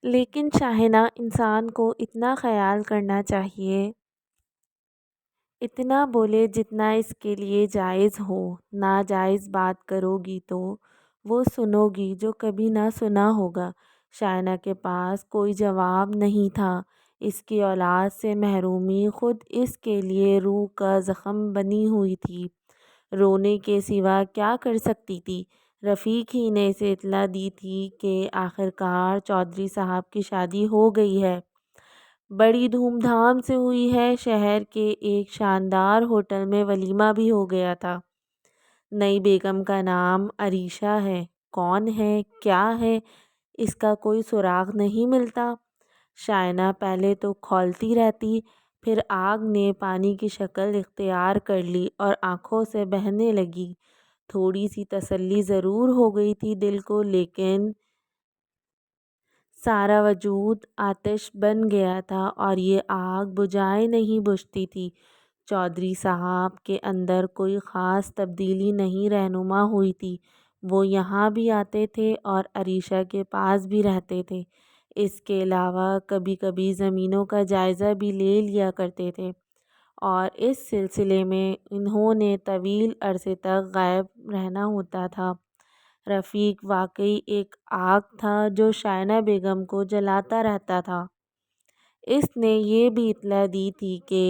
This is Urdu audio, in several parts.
لیکن شاہنہ انسان کو اتنا خیال کرنا چاہیے، اتنا بولے جتنا اس کے لیے جائز ہو۔ ناجائز بات کرو گی تو وہ سنو گی جو کبھی نہ سنا ہوگا۔ شائنہ کے پاس کوئی جواب نہیں تھا۔ اس کی اولاد سے محرومی خود اس کے لیے روح کا زخم بنی ہوئی تھی۔ رونے کے سوا کیا کر سکتی تھی؟ رفیق ہی نے اسے اطلاع دی تھی کہ آخرکار چودھری صاحب کی شادی ہو گئی ہے۔ بڑی دھوم دھام سے ہوئی ہے۔ شہر کے ایک شاندار ہوٹل میں ولیمہ بھی ہو گیا تھا۔ نئی بیگم کا نام عریشہ ہے۔ کون ہے، کیا ہے، اس کا کوئی سراغ نہیں ملتا۔ شائنہ پہلے تو کھولتی رہتی، پھر آگ نے پانی کی شکل اختیار کر لی اور آنکھوں سے بہنے لگی۔ تھوڑی سی تسلی ضرور ہو گئی تھی دل کو، لیکن سارا وجود آتش بن گیا تھا اور یہ آگ بجھائے نہیں بجھتی تھی۔ چودھری صاحب کے اندر کوئی خاص تبدیلی نہیں رہنما ہوئی تھی۔ وہ یہاں بھی آتے تھے اور عریشہ کے پاس بھی رہتے تھے۔ اس کے علاوہ کبھی کبھی زمینوں کا جائزہ بھی لے لیا کرتے تھے، اور اس سلسلے میں انہوں نے طویل عرصے تک غائب رہنا ہوتا تھا۔ رفیق واقعی ایک آگ تھا جو شائنہ بیگم کو جلاتا رہتا تھا۔ اس نے یہ بھی اطلاع دی تھی کہ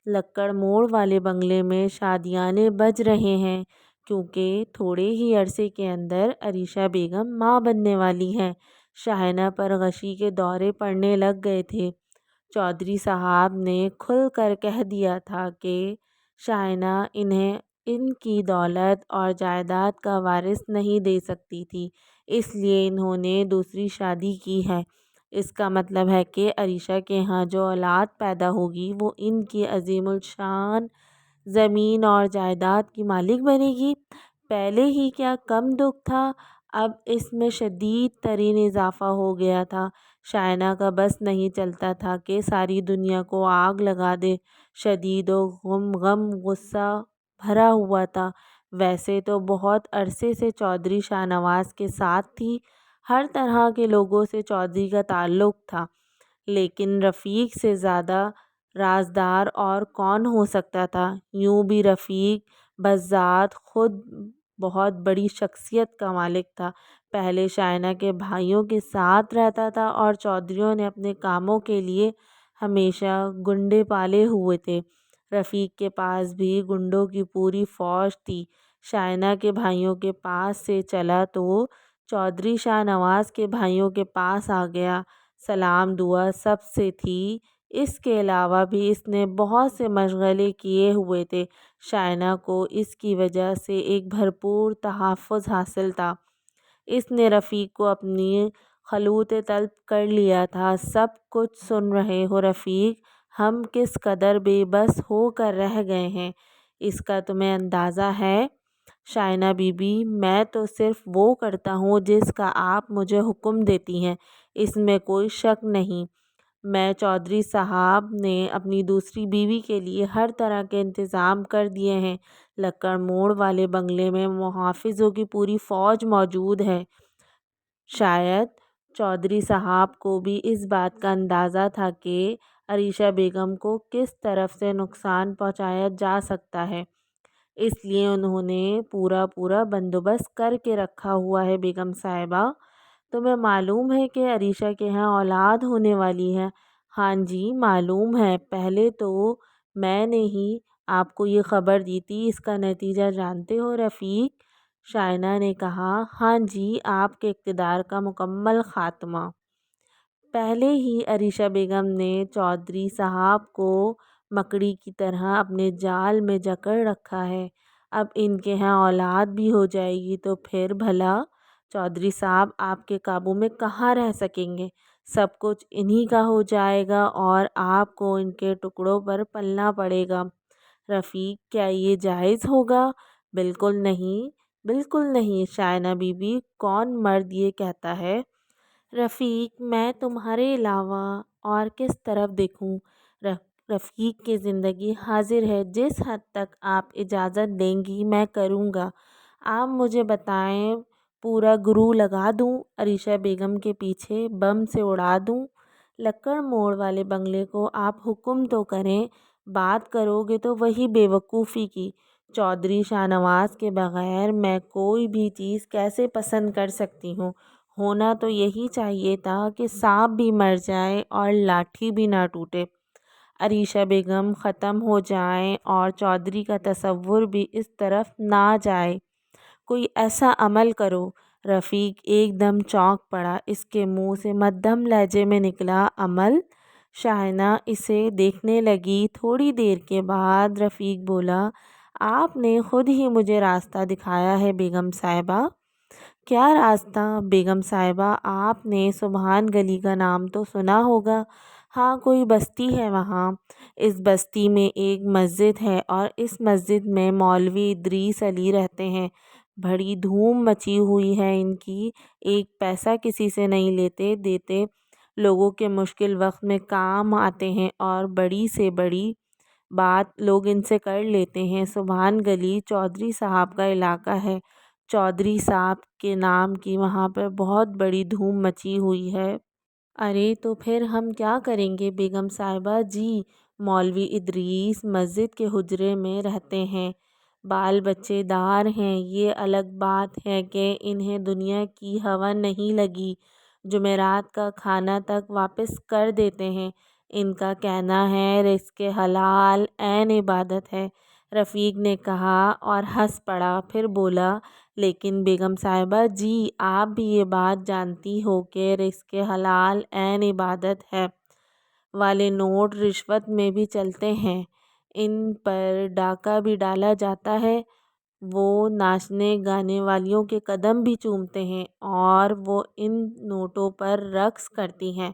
لکڑ موڑ والے بنگلے میں شادیانے بج رہے ہیں، کیونکہ تھوڑے ہی عرصے کے اندر عریشہ بیگم ماں بننے والی ہیں۔ شائنہ پر غشی کے دورے پڑنے لگ گئے تھے۔ چودھری صاحب نے کھل کر کہہ دیا تھا کہ شائنہ انہیں ان کی دولت اور جائیداد کا وارث نہیں دے سکتی تھی، اس لیے انہوں نے دوسری شادی کی ہے۔ اس کا مطلب ہے کہ عریشہ کے ہاں جو اولاد پیدا ہوگی وہ ان کی عظیم الشان زمین اور جائیداد کی مالک بنے گی۔ پہلے ہی کیا کم دکھ تھا، اب اس میں شدید ترین اضافہ ہو گیا تھا۔ شائنہ کا بس نہیں چلتا تھا کہ ساری دنیا کو آگ لگا دے۔ شدید و غم غصہ بھرا ہوا تھا۔ ویسے تو بہت عرصے سے چودھری شاہ نواز کے ساتھ تھی، ہر طرح کے لوگوں سے چودھری کا تعلق تھا، لیکن رفیق سے زیادہ رازدار اور کون ہو سکتا تھا؟ یوں بھی رفیق بذات خود بہت بڑی شخصیت کا مالک تھا۔ پہلے شائنہ کے بھائیوں کے ساتھ رہتا تھا اور چودھریوں نے اپنے کاموں کے لیے ہمیشہ گنڈے پالے ہوئے تھے۔ رفیق کے پاس بھی گنڈوں کی پوری فوج تھی۔ شائنہ کے بھائیوں کے پاس سے چلا تو چودھری شاہ نواز کے بھائیوں کے پاس آ گیا۔ سلام دعا سب سے تھی۔ اس کے علاوہ بھی اس نے بہت سے مشغلے کیے ہوئے تھے۔ شائنہ کو اس کی وجہ سے ایک بھرپور تحفظ حاصل تھا۔ اس نے رفیق کو اپنی خلوت طلب کر لیا تھا۔ سب کچھ سن رہے ہو رفیق، ہم کس قدر بے بس ہو کر رہ گئے ہیں، اس کا تمہیں اندازہ ہے؟ شائنہ بی بی، میں تو صرف وہ کرتا ہوں جس کا آپ مجھے حکم دیتی ہیں، اس میں کوئی شک نہیں۔ میں چودھری صاحب نے اپنی دوسری بیوی کے لیے ہر طرح کے انتظام کر دیے ہیں۔ لکڑ موڑ والے بنگلے میں محافظوں کی پوری فوج موجود ہے۔ شاید چودھری صاحب کو بھی اس بات کا اندازہ تھا کہ عریشہ بیگم کو کس طرف سے نقصان پہنچایا جا سکتا ہے، اس لیے انہوں نے پورا بندوبست کر کے رکھا ہوا ہے۔ بیگم صاحبہ، تمہیں معلوم ہے کہ عریشہ کے ہاں اولاد ہونے والی ہے؟ ہاں جی معلوم ہے، پہلے تو میں نے ہی آپ کو یہ خبر دی تھی۔ اس کا نتیجہ جانتے ہو رفیق؟ شائنہ نے کہا۔ ہاں جی، آپ کے اقتدار کا مکمل خاتمہ۔ پہلے ہی عریشہ بیگم نے چودھری صاحب کو مکڑی کی طرح اپنے جال میں جکڑ رکھا ہے۔ اب ان کے ہاں اولاد بھی ہو جائے گی تو پھر بھلا چودھری صاحب آپ کے قابو میں کہاں رہ سکیں گے؟ سب کچھ انہی کا ہو جائے گا اور آپ کو ان کے ٹکڑوں پر پلنا پڑے گا۔ رفیق، کیا یہ جائز ہوگا؟ بالکل نہیں، بالکل نہیں شائنہ بی بی، کون مرد یہ کہتا ہے؟ رفیق، میں تمہارے علاوہ اور کس طرف دیکھوں؟ رفیق کی زندگی حاضر ہے، جس حد تک آپ اجازت دیں گی میں کروں گا۔ آپ مجھے بتائیں پورا گرو لگا دوں، عریشہ بیگم کے پیچھے بم سے اڑا دوں؟ لکڑ موڑ والے بنگلے کو آپ حکم تو کریں، بات کرو گے تو وہی بیوقوفی کی۔ چودھری شاہ نواز کے بغیر میں کوئی بھی چیز کیسے پسند کر سکتی ہوں؟ ہونا تو یہی چاہیے تھا کہ سانپ بھی مر جائے اور لاٹھی بھی نہ ٹوٹے، عریشہ بیگم ختم ہو جائیں اور چودھری کا تصور بھی اس طرف نہ جائے۔ کوئی ایسا عمل کرو۔ رفیق ایک دم چونک پڑا۔ اس کے منہ سے مدھم لہجے میں نکلا، عمل؟ شائنہ اسے دیکھنے لگی۔ تھوڑی دیر کے بعد رفیق بولا، آپ نے خود ہی مجھے راستہ دکھایا ہے بیگم صاحبہ۔ کیا راستہ؟ بیگم صاحبہ آپ نے سبحان گلی کا نام تو سنا ہوگا؟ ہاں، کوئی بستی ہے وہاں۔ اس بستی میں ایک مسجد ہے اور اس مسجد میں مولوی ادریس علی رہتے ہیں۔ بڑی دھوم مچی ہوئی ہے ان کی، ایک پیسہ کسی سے نہیں لیتے دیتے، لوگوں کے مشکل وقت میں کام آتے ہیں اور بڑی سے بڑی بات لوگ ان سے کر لیتے ہیں۔ سبحان گلی چودھری صاحب کا علاقہ ہے، چودھری صاحب کے نام کی وہاں پر بہت بڑی دھوم مچی ہوئی ہے۔ ارے تو پھر ہم کیا کریں گے بیگم صاحبہ جی؟ مولوی ادریس مسجد کے حجرے میں رہتے ہیں، بال بچے دار ہیں۔ یہ الگ بات ہے کہ انہیں دنیا کی ہوا نہیں لگی، جمعرات کا کھانا تک واپس کر دیتے ہیں۔ ان کا کہنا ہے رزق حلال عین عبادت ہے، رفیق نے کہا اور ہنس پڑا۔ پھر بولا، لیکن بیگم صاحبہ جی آپ بھی یہ بات جانتی ہو کہ رزق حلال عین عبادت ہے والے نوٹ رشوت میں بھی چلتے ہیں، ان پر ڈاکہ بھی ڈالا جاتا ہے۔ وہ ناچنے گانے والیوں کے قدم بھی چومتے ہیں اور وہ ان نوٹوں پر رقص کرتی ہیں۔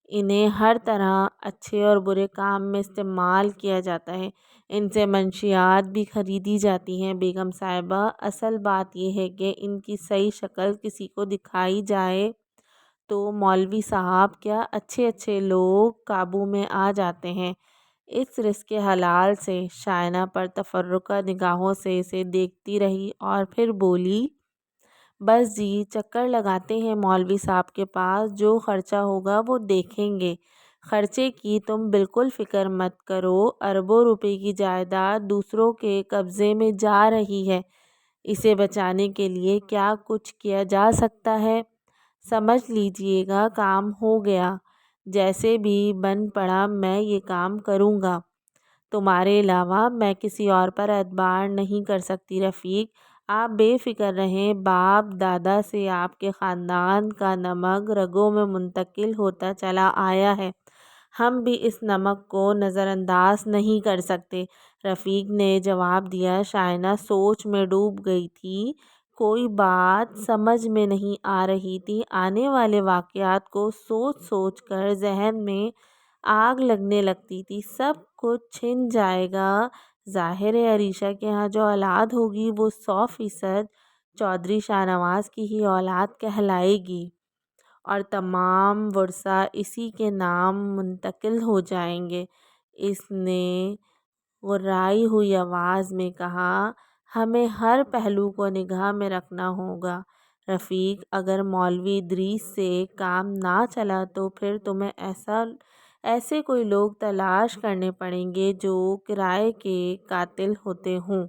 انہیں ہر طرح اچھے اور برے کام میں استعمال کیا جاتا ہے، ان سے منشیات بھی خریدی جاتی ہیں۔ بیگم صاحبہ اصل بات یہ ہے کہ ان کی صحیح شکل کسی کو دکھائی جائے تو مولوی صاحب کیا اچھے اچھے لوگ قابو میں آ جاتے ہیں۔ اس رزق حلال سے شائنہ پر تفرقہ نگاہوں سے اسے دیکھتی رہی اور پھر بولی، بس جی چکر لگاتے ہیں مولوی صاحب کے پاس، جو خرچہ ہوگا وہ دیکھیں گے۔ خرچے کی تم بالکل فکر مت کرو، اربوں روپے کی جائیداد دوسروں کے قبضے میں جا رہی ہے، اسے بچانے کے لیے کیا کچھ کیا جا سکتا ہے؟ سمجھ لیجئے گا کام ہو گیا، جیسے بھی بن پڑا میں یہ کام کروں گا، تمہارے علاوہ میں کسی اور پر اعتبار نہیں کر سکتی۔ رفیق آپ بے فکر رہیں، باپ دادا سے آپ کے خاندان کا نمک رگوں میں منتقل ہوتا چلا آیا ہے، ہم بھی اس نمک کو نظر انداز نہیں کر سکتے، رفیق نے جواب دیا۔ شائنہ سوچ میں ڈوب گئی تھی، کوئی بات سمجھ میں نہیں آ رہی تھی، آنے والے واقعات کو سوچ سوچ کر ذہن میں آگ لگنے لگتی تھی۔ سب کچھ چھن جائے گا، ظاہر ہے عریشہ کے ہاں جو اولاد ہوگی وہ 100% چودھری شاہ نواز کی ہی اولاد کہلائے گی اور تمام ورثہ اسی کے نام منتقل ہو جائیں گے۔ اس نے غرائی ہوئی آواز میں کہا، ہمیں ہر پہلو کو نگاہ میں رکھنا ہوگا رفیق، اگر مولوی ادریس سے کام نہ چلا تو پھر تمہیں ایسے کوئی لوگ تلاش کرنے پڑیں گے جو کرائے کے قاتل ہوتے ہوں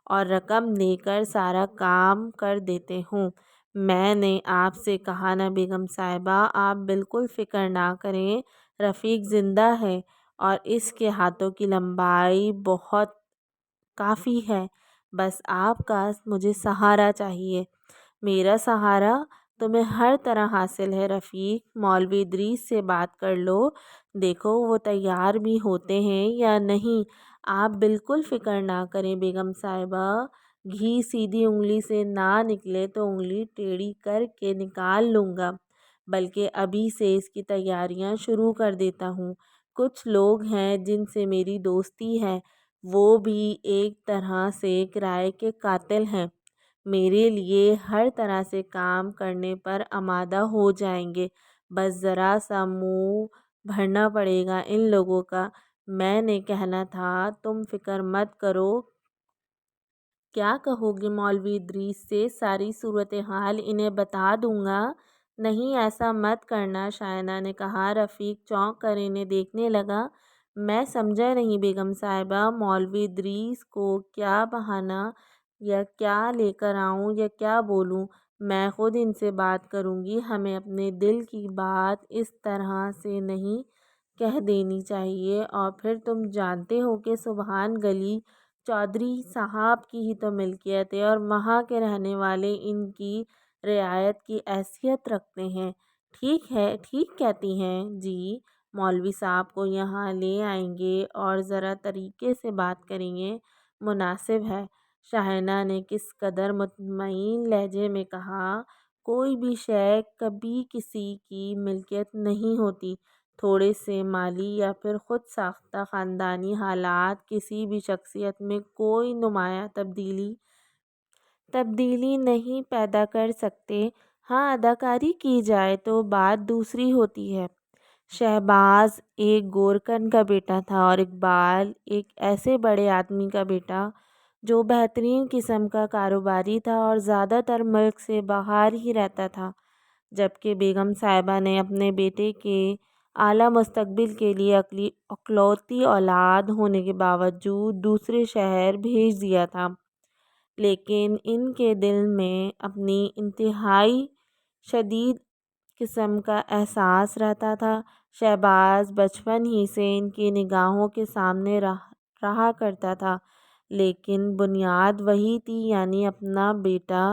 اور رقم لے کر سارا کام کر دیتے ہوں۔ میں نے آپ سے کہا نا بیگم صاحبہ، آپ بالکل فکر نہ کریں، رفیق زندہ ہے اور اس کے ہاتھوں کی لمبائی بہت کافی ہے، بس آپ کا مجھے سہارا چاہیے۔ میرا سہارا تمہیں ہر طرح حاصل ہے رفیق، مولوی ادریس سے بات کر لو، دیکھو وہ تیار بھی ہوتے ہیں یا نہیں۔ آپ بالکل فکر نہ کریں بیگم صاحبہ، گھی سیدھی انگلی سے نہ نکلے تو انگلی ٹیڑھی کر کے نکال لوں گا، بلکہ ابھی سے اس کی تیاریاں شروع کر دیتا ہوں۔ کچھ لوگ ہیں جن سے میری دوستی ہے، وہ بھی ایک طرح سے کرائے کے قاتل ہیں، میرے لیے ہر طرح سے کام کرنے پر آمادہ ہو جائیں گے، بس ذرا سا منہ بھرنا پڑے گا ان لوگوں کا۔ میں نے کہنا تھا تم فکر مت کرو، کیا کہو گے مولوی ادریس سے ساری صورتحال انہیں بتا دوں گا؟ نہیں ایسا مت کرنا، شائنہ نے کہا۔ رفیق چونک کر انہیں دیکھنے لگا۔ میں سمجھا نہیں بیگم صاحبہ، مولوی ادریس کو کیا بہانہ یا کیا لے کر آؤں یا کیا بولوں؟ میں خود ان سے بات کروں گی۔ ہمیں اپنے دل کی بات اس طرح سے نہیں کہہ دینی چاہیے۔ اور پھر تم جانتے ہو کہ سبحان گلی چودھری صاحب کی ہی تو ملکیت ہے اور وہاں کے رہنے والے ان کی رعایت کی حیثیت رکھتے ہیں۔ ٹھیک ہے، ٹھیک کہتی ہیں جی، مولوی صاحب کو یہاں لے آئیں گے اور ذرا طریقے سے بات کریں گے، مناسب ہے۔ شائنہ نے کس قدر مطمئن لہجے میں کہا۔ کوئی بھی شے کبھی کسی کی ملکیت نہیں ہوتی۔ تھوڑے سے مالی یا پھر خود ساختہ خاندانی حالات کسی بھی شخصیت میں کوئی نمایاں تبدیلی نہیں پیدا کر سکتے۔ ہاں، اداکاری کی جائے تو بات دوسری ہوتی ہے۔ شہباز ایک گورکھن کا بیٹا تھا اور اقبال ایک ایسے بڑے آدمی کا بیٹا جو بہترین قسم کا کاروباری تھا اور زیادہ تر ملک سے باہر ہی رہتا تھا، جبکہ بیگم صاحبہ نے اپنے بیٹے کے اعلیٰ مستقبل کے لیے اکلوتی اولاد ہونے کے باوجود دوسرے شہر بھیج دیا تھا، لیکن ان کے دل میں اپنی انتہائی شدید قسم کا احساس رہتا تھا۔ شہباز بچپن ہی سے ان کی نگاہوں کے سامنے رہا کرتا تھا، لیکن بنیاد وہی تھی، یعنی اپنا بیٹا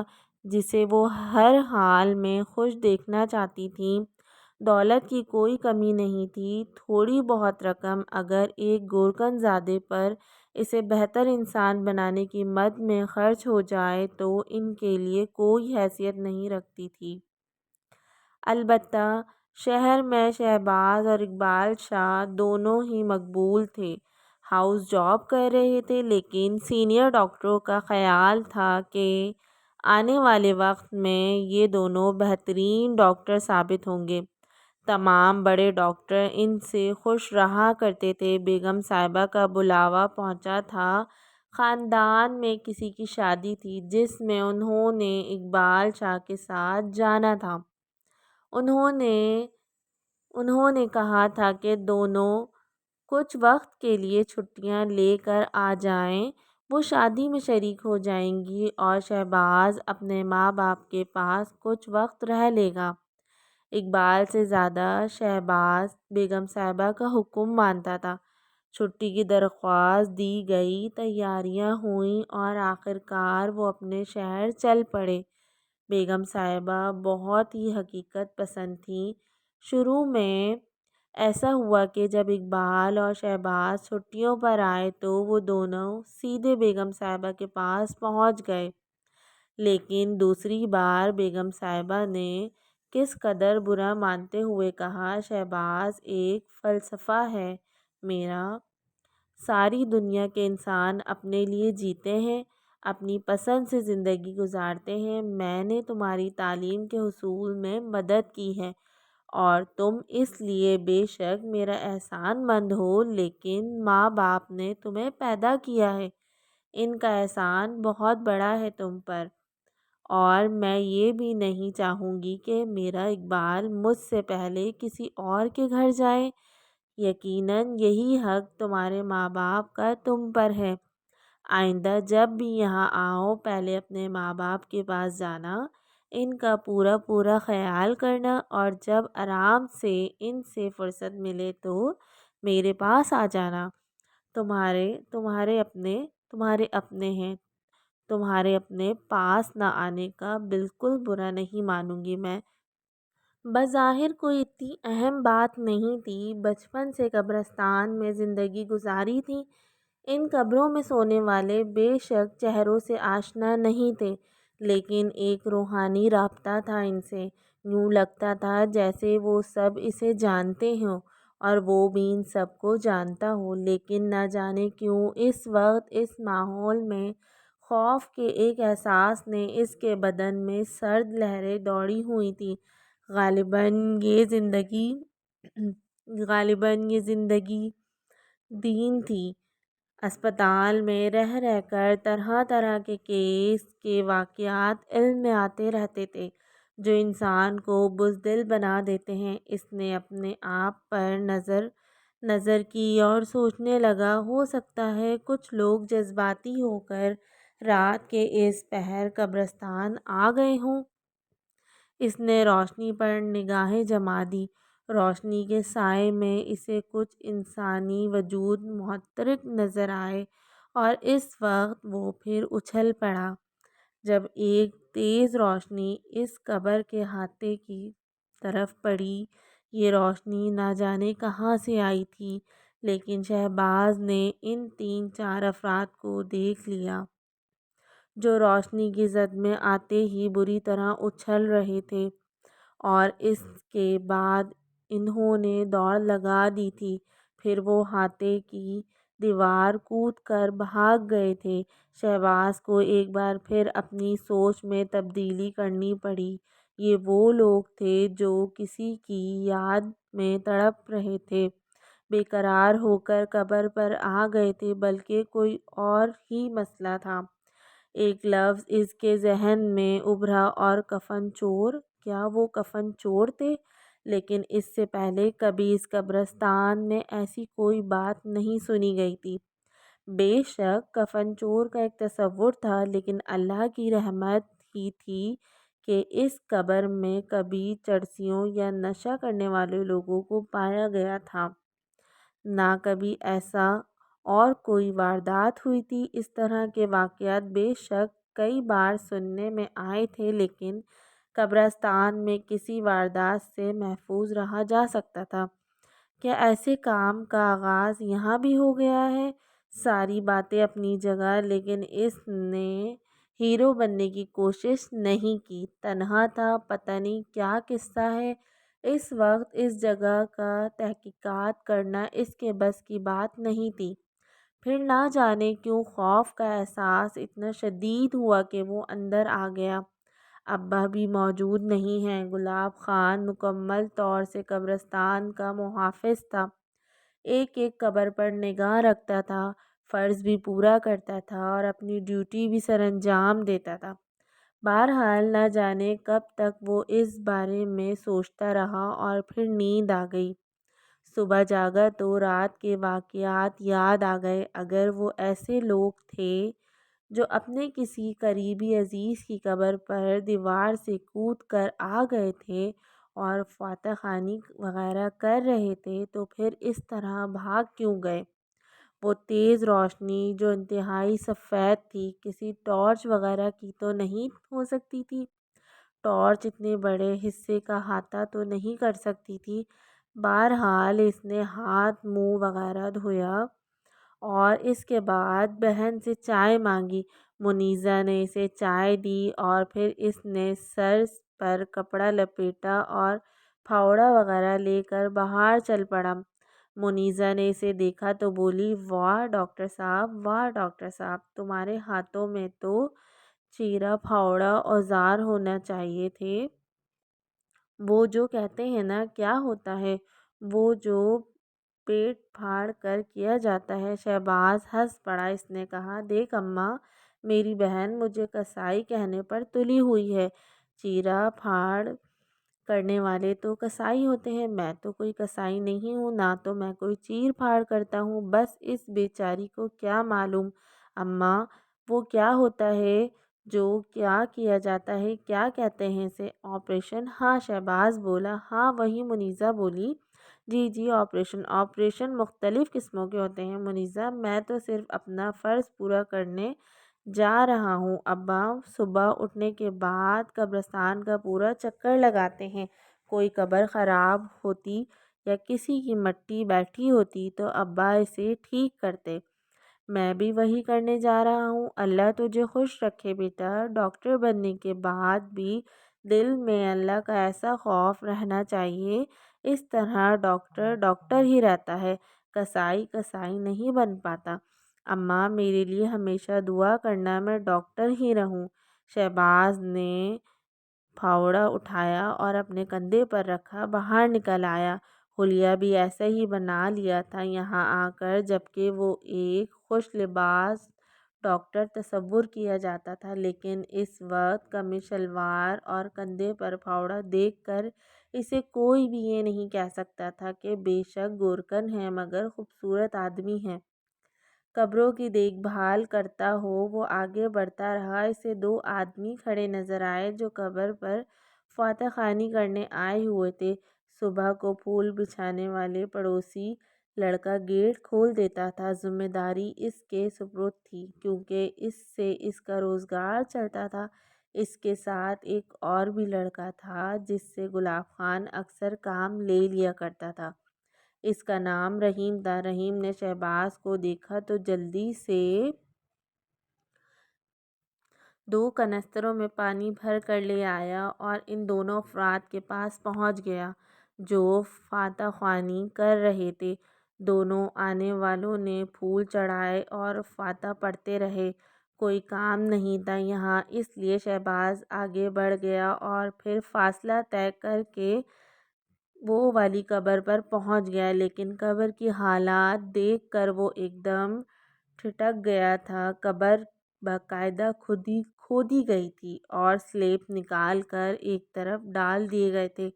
جسے وہ ہر حال میں خوش دیکھنا چاہتی تھیں۔ دولت کی کوئی کمی نہیں تھی۔ تھوڑی بہت رقم اگر ایک گورکھن زادے پر اسے بہتر انسان بنانے کی مد میں خرچ ہو جائے تو ان کے لیے کوئی حیثیت نہیں رکھتی تھی۔ البتہ شہر میں شہباز اور اقبال شاہ دونوں ہی مقبول تھے، ہاؤس جاب کر رہے تھے، لیکن سینئر ڈاکٹروں کا خیال تھا کہ آنے والے وقت میں یہ دونوں بہترین ڈاکٹر ثابت ہوں گے۔ تمام بڑے ڈاکٹر ان سے خوش رہا کرتے تھے۔ بیگم صاحبہ کا بلاوا پہنچا تھا۔ خاندان میں کسی کی شادی تھی جس میں انہوں نے اقبال شاہ کے ساتھ جانا تھا۔ انہوں نے کہا تھا کہ دونوں کچھ وقت کے لیے چھٹیاں لے کر آ جائیں، وہ شادی میں شریک ہو جائیں گی اور شہباز اپنے ماں باپ کے پاس کچھ وقت رہ لے گا۔ اقبال سے زیادہ شہباز بیگم صاحبہ کا حکم مانتا تھا۔ چھٹی کی درخواست دی گئی، تیاریاں ہوئیں اور آخرکار وہ اپنے شہر چل پڑے۔ بیگم صاحبہ بہت ہی حقیقت پسند تھیں۔ شروع میں ایسا ہوا کہ جب اقبال اور شہباز چھٹیوں پر آئے تو وہ دونوں سیدھے بیگم صاحبہ کے پاس پہنچ گئے، لیکن دوسری بار بیگم صاحبہ نے کس قدر برا مانتے ہوئے کہا، شہباز ایک فلسفہ ہے میرا۔ ساری دنیا کے انسان اپنے لیے جیتے ہیں، اپنی پسند سے زندگی گزارتے ہیں۔ میں نے تمہاری تعلیم کے حصول میں مدد کی ہے اور تم اس لیے بے شک میرا احسان مند ہو، لیکن ماں باپ نے تمہیں پیدا کیا ہے، ان کا احسان بہت بڑا ہے تم پر، اور میں یہ بھی نہیں چاہوں گی کہ میرا اقبال مجھ سے پہلے کسی اور کے گھر جائے۔ یقیناً یہی حق تمہارے ماں باپ کا تم پر ہے۔ آئندہ جب بھی یہاں آؤ پہلے اپنے ماں باپ کے پاس جانا، ان کا پورا پورا خیال کرنا، اور جب آرام سے ان سے فرصت ملے تو میرے پاس آ جانا۔ تمہارے اپنے ہیں، تمہارے اپنے پاس نہ آنے کا بالکل برا نہیں مانوں گی میں۔ بظاہر کوئی اتنی اہم بات نہیں تھی۔ بچپن سے قبرستان میں زندگی گزاری تھی۔ ان قبروں میں سونے والے بے شک چہروں سے آشنا نہیں تھے، لیکن ایک روحانی رابطہ تھا ان سے۔ یوں لگتا تھا جیسے وہ سب اسے جانتے ہوں اور وہ بھی ان سب کو جانتا ہو، لیکن نہ جانے کیوں اس وقت اس ماحول میں خوف کے ایک احساس نے اس کے بدن میں سرد لہریں دوڑی ہوئی تھیں۔ غالباً یہ زندگی دین تھی۔ اسپتال میں رہ کر طرح طرح کے کیس کے واقعات علم میں آتے رہتے تھے جو انسان کو بزدل بنا دیتے ہیں۔ اس نے اپنے آپ پر نظر کی اور سوچنے لگا، ہو سکتا ہے کچھ لوگ جذباتی ہو کر رات کے اس پہر قبرستان آ گئے ہوں۔ اس نے روشنی پر نگاہیں جما دی۔ روشنی کے سائے میں اسے کچھ انسانی وجود متحرک نظر آئے اور اس وقت وہ پھر اچھل پڑا جب ایک تیز روشنی اس قبر کے احاطے کی طرف پڑی۔ یہ روشنی نہ جانے کہاں سے آئی تھی، لیکن شہباز نے ان 3-4 افراد کو دیکھ لیا جو روشنی کی زد میں آتے ہی بری طرح اچھل رہے تھے، اور اس کے بعد انہوں نے دوڑ لگا دی تھی۔ پھر وہ احاطے کی دیوار کود کر بھاگ گئے تھے۔ شہباز کو ایک بار پھر اپنی سوچ میں تبدیلی کرنی پڑی۔ یہ وہ لوگ تھے جو کسی کی یاد میں تڑپ رہے تھے، بے قرار ہو کر قبر پر آ گئے تھے، بلکہ کوئی اور ہی مسئلہ تھا۔ ایک لفظ اس کے ذہن میں ابھرا، اور کفن چور! کیا وہ کفن چور تھے؟ لیکن اس سے پہلے کبھی اس قبرستان میں ایسی کوئی بات نہیں سنی گئی تھی۔ بے شک کفن چور کا ایک تصور تھا، لیکن اللہ کی رحمت ہی تھی کہ اس قبر میں کبھی چرسیوں یا نشہ کرنے والے لوگوں کو پایا گیا تھا، نہ کبھی ایسا اور کوئی واردات ہوئی تھی۔ اس طرح کے واقعات بے شک کئی بار سننے میں آئے تھے، لیکن قبرستان میں کسی واردات سے محفوظ رہا جا سکتا تھا۔ کیا ایسے کام کا آغاز یہاں بھی ہو گیا ہے؟ ساری باتیں اپنی جگہ، لیکن اس نے ہیرو بننے کی کوشش نہیں کی۔ تنہا تھا، پتہ نہیں کیا قصہ ہے۔ اس وقت اس جگہ کا تحقیقات کرنا اس کے بس کی بات نہیں تھی۔ پھر نہ جانے کیوں خوف کا احساس اتنا شدید ہوا کہ وہ اندر آ گیا۔ ابا بھی موجود نہیں ہیں۔ گلاب خان مکمل طور سے قبرستان کا محافظ تھا، ایک ایک قبر پر نگاہ رکھتا تھا، فرض بھی پورا کرتا تھا اور اپنی ڈیوٹی بھی سر انجام دیتا تھا۔ بہرحال نہ جانے کب تک وہ اس بارے میں سوچتا رہا، اور پھر نیند آ گئی۔ صبح جاگا تو رات کے واقعات یاد آ گئے۔ اگر وہ ایسے لوگ تھے جو اپنے کسی قریبی عزیز کی قبر پر دیوار سے کود کر آ گئے تھے اور فاتح خوانی وغیرہ کر رہے تھے، تو پھر اس طرح بھاگ کیوں گئے؟ وہ تیز روشنی جو انتہائی سفید تھی، کسی ٹارچ وغیرہ کی تو نہیں ہو سکتی تھی؟ ٹارچ اتنے بڑے حصے کا احاطہ تو نہیں کر سکتی تھی۔ بہرحال اس نے ہاتھ منہ وغیرہ دھویا اور اس کے بعد بہن سے چائے مانگی۔ منیزہ نے اسے چائے دی اور پھر اس نے سر پر کپڑا لپیٹا اور پھاوڑا وغیرہ لے کر باہر چل پڑا۔ منیزہ نے اسے دیکھا تو بولی، واہ ڈاکٹر صاحب، واہ ڈاکٹر صاحب، تمہارے ہاتھوں میں تو چیرا پھاوڑا اوزار ہونا چاہیے تھے۔ وہ جو کہتے ہیں نا، کیا ہوتا ہے وہ جو پیٹ پھاڑ کر کیا جاتا ہے؟ شہباز ہنس پڑا۔ اس نے کہا، دیکھ اماں، میری بہن مجھے کسائی کہنے پر تلی ہوئی ہے۔ چیرا پھاڑ کرنے والے تو کسائی ہوتے ہیں، میں تو کوئی کسائی نہیں ہوں، نہ تو میں کوئی چیر پھاڑ کرتا ہوں۔ بس اس بیچاری کو کیا معلوم اماں، وہ کیا ہوتا ہے جو کیا کیا جاتا ہے، کیا کہتے ہیں اسے؟ آپریشن؟ ہاں شہباز بولا۔ ہاں وہی منیزہ بولی۔ جی جی آپریشن۔ آپریشن مختلف قسموں کے ہوتے ہیں منیزہ، میں تو صرف اپنا فرض پورا کرنے جا رہا ہوں۔ ابا صبح اٹھنے کے بعد قبرستان کا پورا چکر لگاتے ہیں، کوئی قبر خراب ہوتی یا کسی کی مٹی بیٹھی ہوتی تو ابا اسے ٹھیک کرتے۔ میں بھی وہی کرنے جا رہا ہوں۔ اللہ تجھے خوش رکھے بیٹا۔ ڈاکٹر بننے کے بعد بھی دل میں اللہ کا ایسا خوف رہنا چاہیے، اس طرح ڈاکٹر ڈاکٹر ہی رہتا ہے، کسائی کسائی نہیں بن پاتا۔ اماں میرے لیے ہمیشہ دعا کرنا، میں ڈاکٹر ہی رہوں۔ شہباز نے پھاوڑا اٹھایا اور اپنے کندھے پر رکھا باہر نکل آیا۔ حلیہ بھی ایسا ہی بنا لیا تھا یہاں آ کر، جبکہ وہ ایک خوش لباس ڈاکٹر تصور کیا جاتا تھا، لیکن اس وقت قمیص شلوار اور کندھے پر پھاوڑا دیکھ کر اسے کوئی بھی یہ نہیں کہہ سکتا تھا کہ بے شک گورکن ہے مگر خوبصورت آدمی ہے۔ قبروں کی دیکھ بھال کرتا ہو وہ آگے بڑھتا رہا۔ اسے دو آدمی کھڑے نظر آئے جو قبر پر فاتح خوانی کرنے آئے ہوئے تھے۔ صبح کو پھول بچھانے والے پڑوسی لڑکا گیٹ کھول دیتا تھا۔ ذمہ داری اس کے سپرد تھی کیونکہ اس سے اس کا روزگار چلتا تھا۔ اس کے ساتھ ایک اور بھی لڑکا تھا جس سے گلاب خان اکثر کام لے لیا کرتا تھا۔ اس کا نام رحیم تھا۔ رحیم نے شہباز کو دیکھا تو جلدی سے دو کنستروں میں پانی بھر کر لے آیا اور ان دونوں افراد کے پاس پہنچ گیا جو فاتح خوانی کر رہے تھے۔ دونوں آنے والوں نے پھول چڑھائے اور فاتحہ پڑھتے رہے۔ کوئی کام نہیں تھا یہاں، اس لیے شہباز آگے بڑھ گیا اور پھر فاصلہ طے کر کے وہ والی قبر پر پہنچ گیا، لیکن قبر کی حالت دیکھ کر وہ ایک دم ٹھٹک گیا تھا۔ قبر باقاعدہ کھودی گئی تھی اور سلیب نکال کر ایک طرف ڈال دیے گئے تھے۔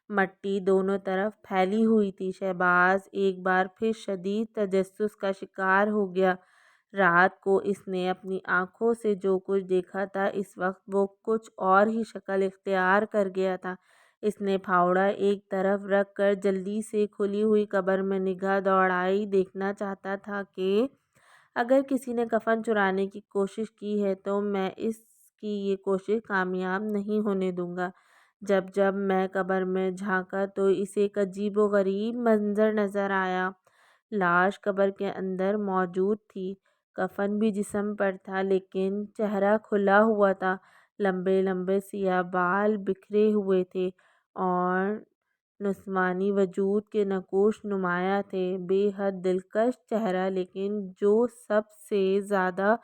مٹی دونوں طرف پھیلی ہوئی تھی۔ شہباز ایک بار پھر شدید تجسس کا شکار ہو گیا۔ رات کو اس نے اپنی آنکھوں سے جو کچھ دیکھا تھا اس وقت وہ کچھ اور ہی شکل اختیار کر گیا تھا۔ اس نے پھاوڑا ایک طرف رکھ کر جلدی سے کھلی ہوئی قبر میں نگاہ دوڑائی۔ دیکھنا چاہتا تھا کہ اگر کسی نے کفن چرانے کی کوشش کی ہے تو میں اس کی یہ کوشش کامیاب نہیں ہونے دوں گا۔ جب میں قبر میں جھانکا تو اسے ایک عجیب و غریب منظر نظر آیا۔ لاش قبر کے اندر موجود تھی۔ کفن بھی جسم پر تھا لیکن چہرہ کھلا ہوا تھا۔ لمبے لمبے سیاہ بال بکھرے ہوئے تھے اور نسوانی وجود کے نقوش نمایاں تھے۔ بے حد دلکش چہرہ، لیکن جو سب سے زیادہ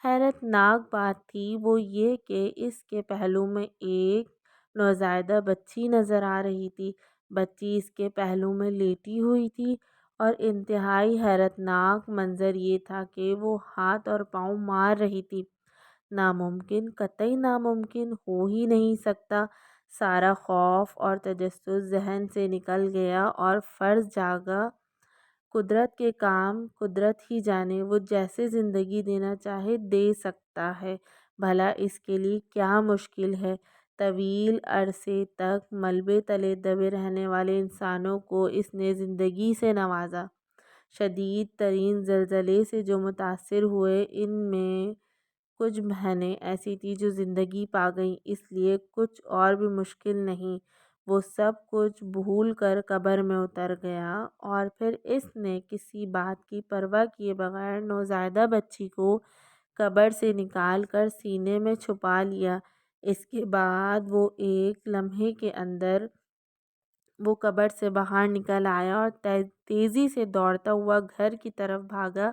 حیرت ناک بات تھی وہ یہ کہ اس کے پہلو میں ایک نوزائیدہ بچی نظر آ رہی تھی۔ بچی اس کے پہلو میں لیٹی ہوئی تھی اور انتہائی حیرت ناک منظر یہ تھا کہ وہ ہاتھ اور پاؤں مار رہی تھی۔ ناممکن، قطعی ناممکن، ہو ہی نہیں سکتا۔ سارا خوف اور تجسس ذہن سے نکل گیا اور فرض جاگا قدرت کے کام قدرت ہی جانے، وہ جیسے زندگی دینا چاہے دے سکتا ہے، بھلا اس کے لیے کیا مشکل ہے۔ طویل عرصے تک ملبے تلے دبے رہنے والے انسانوں کو اس نے زندگی سے نوازا۔ شدید ترین زلزلے سے جو متاثر ہوئے ان میں کچھ بہنیں ایسی تھیں جو زندگی پا گئیں، اس لیے کچھ اور بھی مشکل نہیں۔ وہ سب کچھ بھول کر قبر میں اتر گیا اور پھر اس نے کسی بات کی پرواہ کیے بغیر نوزائیدہ بچی کو قبر سے نکال کر سینے میں چھپا لیا۔ اس کے بعد وہ ایک لمحے کے اندر وہ قبر سے باہر نکل آیا اور تیزی سے دوڑتا ہوا گھر کی طرف بھاگا۔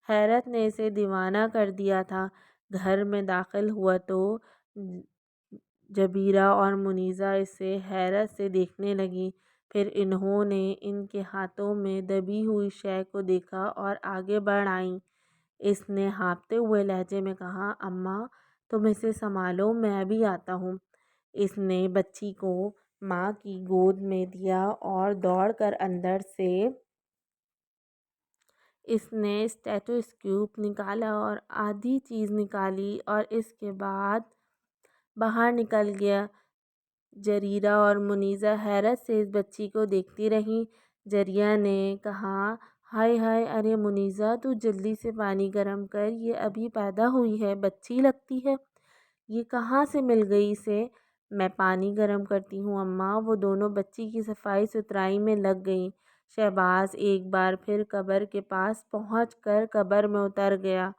حیرت نے اسے دیوانہ کر دیا تھا۔ گھر میں داخل ہوا تو جبیرہ اور منیزہ اسے حیرت سے دیکھنے لگیں۔ پھر انہوں نے ان کے ہاتھوں میں دبی ہوئی شے کو دیکھا اور آگے بڑھ آئیں۔ اس نے ہانپتے ہوئے لہجے میں کہا، اماں تم اسے سنبھالو، میں ابھی آتا ہوں۔ اس نے بچی کو ماں کی گود میں دیا اور دوڑ کر اندر سے اس نے اسٹیتھوسکوپ نکالا اور آدھی چیز نکالی اور اس کے بعد باہر نکل گیا۔ جریرہ اور منیزہ حیرت سے اس بچی کو دیکھتی رہیں۔ جریرہ نے کہا، ہائے ہائے، ارے منیزہ تو جلدی سے پانی گرم کر، یہ ابھی پیدا ہوئی ہے، بچی لگتی ہے، یہ کہاں سے مل گئی اسے؟ میں پانی گرم کرتی ہوں اماں۔ وہ دونوں بچی کی صفائی ستھرائی میں لگ گئیں۔ شہباز ایک بار پھر قبر کے پاس پہنچ کر قبر میں اتر گیا۔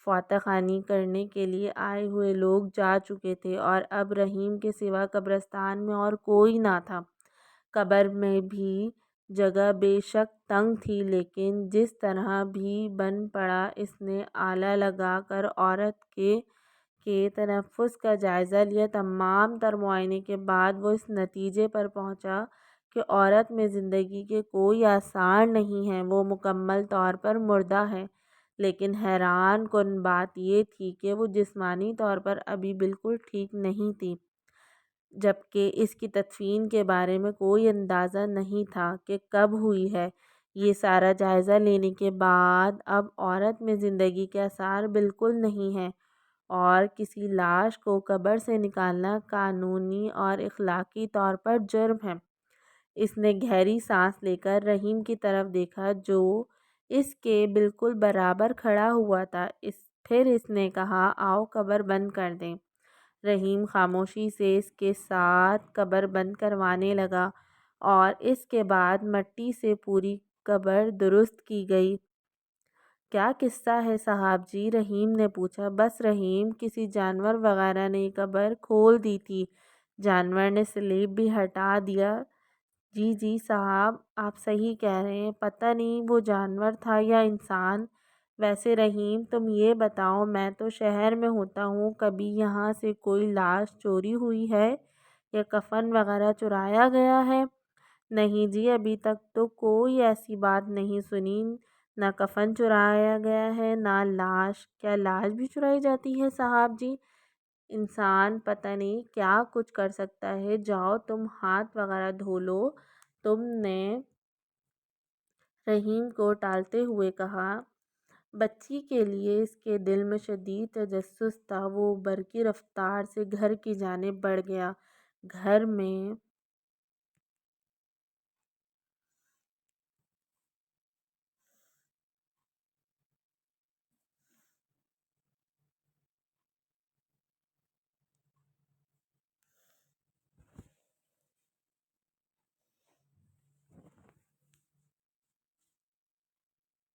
فاتح خوانی کرنے کے لیے آئے ہوئے لوگ جا چکے تھے اور اب رحیم کے سوا قبرستان میں اور کوئی نہ تھا۔ قبر میں بھی جگہ بے شک تنگ تھی لیکن جس طرح بھی بن پڑا، اس نے آلہ لگا کر عورت کے تنفس کا جائزہ لیا۔ تمام تر معائنے کے بعد وہ اس نتیجے پر پہنچا کہ عورت میں زندگی کے کوئی آثار نہیں ہیں، وہ مکمل طور پر مردہ ہے۔ لیکن حیران کن بات یہ تھی کہ وہ جسمانی طور پر ابھی بالکل ٹھیک نہیں تھی، جبکہ اس کی تدفین کے بارے میں کوئی اندازہ نہیں تھا کہ کب ہوئی ہے۔ یہ سارا جائزہ لینے کے بعد اب عورت میں زندگی کے آثار بالکل نہیں ہیں، اور کسی لاش کو قبر سے نکالنا قانونی اور اخلاقی طور پر جرم ہے۔ اس نے گہری سانس لے کر رحیم کی طرف دیکھا جو اس کے بالکل برابر کھڑا ہوا تھا۔ پھر اس نے کہا، آؤ قبر بند کر دیں۔ رحیم خاموشی سے اس کے ساتھ قبر بند کروانے لگا اور اس کے بعد مٹی سے پوری قبر درست کی گئی۔ کیا قصہ ہے صاحب جی؟ رحیم نے پوچھا۔ بس رحیم، کسی جانور وغیرہ نے قبر کھول دی تھی، جانور نے سلیب بھی ہٹا دیا۔ جی جی صاحب، آپ صحیح کہہ رہے ہیں، پتہ نہیں وہ جانور تھا یا انسان۔ ویسے رحیم، تم یہ بتاؤ، میں تو شہر میں ہوتا ہوں، کبھی یہاں سے کوئی لاش چوری ہوئی ہے یا کفن وغیرہ چرایا گیا ہے؟ نہیں جی، ابھی تک تو کوئی ایسی بات نہیں سنی، نہ کفن چرایا گیا ہے نہ لاش۔ کیا لاش بھی چرائی جاتی ہے صاحب جی؟ انسان پتہ نہیں کیا کچھ کر سکتا ہے۔ جاؤ تم ہاتھ وغیرہ دھو لو۔ تم نے رحیم کو ٹالتے ہوئے کہا۔ بچی کے لیے اس کے دل میں شدید تجسس تھا۔ وہ برقی رفتار سے گھر کی جانب بڑھ گیا۔ گھر میں